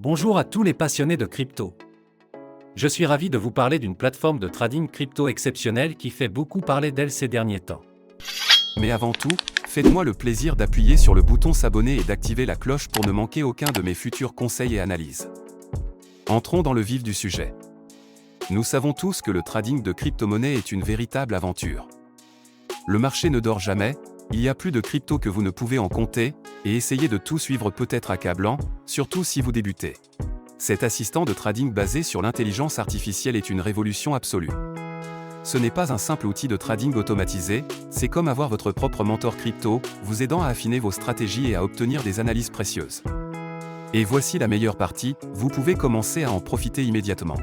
Bonjour à tous les passionnés de crypto. Je suis ravi de vous parler d'une plateforme de trading crypto exceptionnelle qui fait beaucoup parler d'elle ces derniers temps. Mais avant tout, faites-moi le plaisir d'appuyer sur le bouton s'abonner et d'activer la cloche pour ne manquer aucun de mes futurs conseils et analyses. Entrons dans le vif du sujet. Nous savons tous que le trading de crypto-monnaies est une véritable aventure. Le marché ne dort jamais, il y a plus de crypto que vous ne pouvez en compter, et essayer de tout suivre peut être accablant, surtout si vous débutez. Cet assistant de trading basé sur l'intelligence artificielle est une révolution absolue. Ce n'est pas un simple outil de trading automatisé, c'est comme avoir votre propre mentor crypto, vous aidant à affiner vos stratégies et à obtenir des analyses précieuses. Et voici la meilleure partie, vous pouvez commencer à en profiter immédiatement.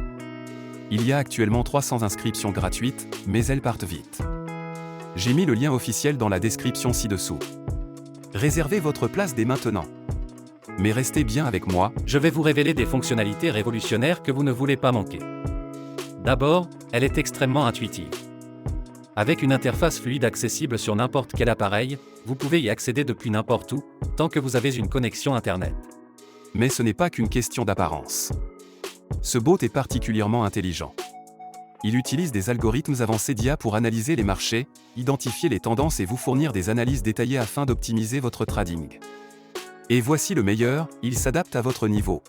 Il y a actuellement 300 inscriptions gratuites, mais elles partent vite. J'ai mis le lien officiel dans la description ci-dessous. Réservez votre place dès maintenant. Mais restez bien avec moi, Je vais vous révéler des fonctionnalités révolutionnaires que vous ne voulez pas manquer. D'abord, elle est extrêmement intuitive. Avec une interface fluide accessible sur n'importe quel appareil, vous pouvez y accéder depuis n'importe où, tant que vous avez une connexion Internet. mais ce n'est pas qu'une question d'apparence. Ce bot est particulièrement intelligent. Il utilise des algorithmes avancés d'IA pour analyser les marchés, identifier les tendances et vous fournir des analyses détaillées afin d'optimiser votre trading. Et voici le meilleur, il s'adapte à votre niveau.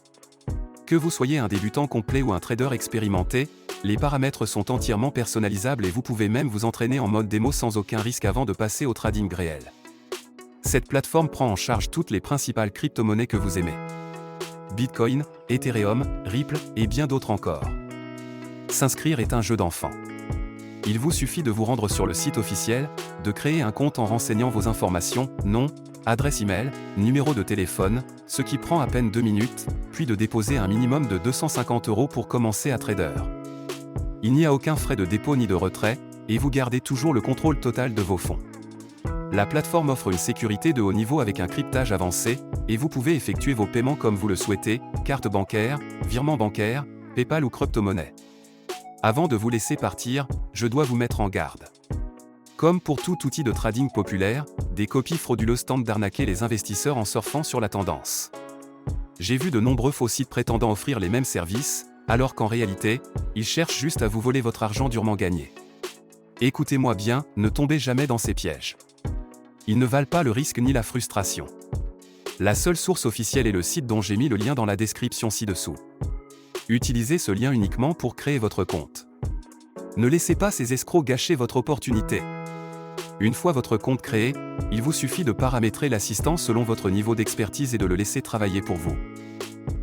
Que vous soyez un débutant complet ou un trader expérimenté, les paramètres sont entièrement personnalisables et vous pouvez même vous entraîner en mode démo sans aucun risque avant de passer au trading réel. Cette plateforme prend en charge toutes les principales crypto-monnaies que vous aimez. Bitcoin, Ethereum, Ripple et bien d'autres encore. S'inscrire est un jeu d'enfant. Il vous suffit de vous rendre sur le site officiel, de créer un compte en renseignant vos informations, nom, adresse email, numéro de téléphone, ce qui prend à peine 2 minutes, puis de déposer un minimum de 250 € pour commencer à trader. Il n'y a aucun frais de dépôt ni de retrait, et vous gardez toujours le contrôle total de vos fonds. La plateforme offre une sécurité de haut niveau avec un cryptage avancé, et vous pouvez effectuer vos paiements comme vous le souhaitez, carte bancaire, virement bancaire, PayPal ou crypto-monnaie. Avant de vous laisser partir, je dois vous mettre en garde. Comme pour tout outil de trading populaire, des copies frauduleuses tentent d'arnaquer les investisseurs en surfant sur la tendance. J'ai vu de nombreux faux sites prétendant offrir les mêmes services, alors qu'en réalité, ils cherchent juste à vous voler votre argent durement gagné. Écoutez-moi bien, ne tombez jamais dans ces pièges. Ils ne valent pas le risque ni la frustration. La seule source officielle est le site dont j'ai mis le lien dans la description ci-dessous. Utilisez ce lien uniquement pour créer votre compte. Ne laissez pas ces escrocs gâcher votre opportunité. Une fois votre compte créé, il vous suffit de paramétrer l'assistant selon votre niveau d'expertise et de le laisser travailler pour vous.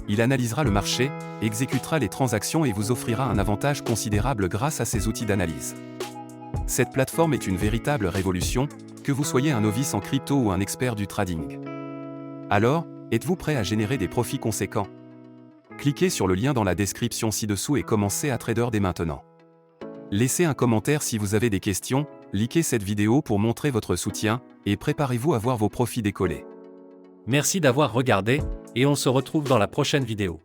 Il analysera le marché, exécutera les transactions et vous offrira un avantage considérable grâce à ses outils d'analyse. Cette plateforme est une véritable révolution, que vous soyez un novice en crypto ou un expert du trading. Alors, êtes-vous prêt à générer des profits conséquents ? Cliquez sur le lien dans la description ci-dessous et commencez à trader dès maintenant. Laissez un commentaire si vous avez des questions, likez cette vidéo pour montrer votre soutien, et préparez-vous à voir vos profits décoller. Merci d'avoir regardé, et on se retrouve dans la prochaine vidéo.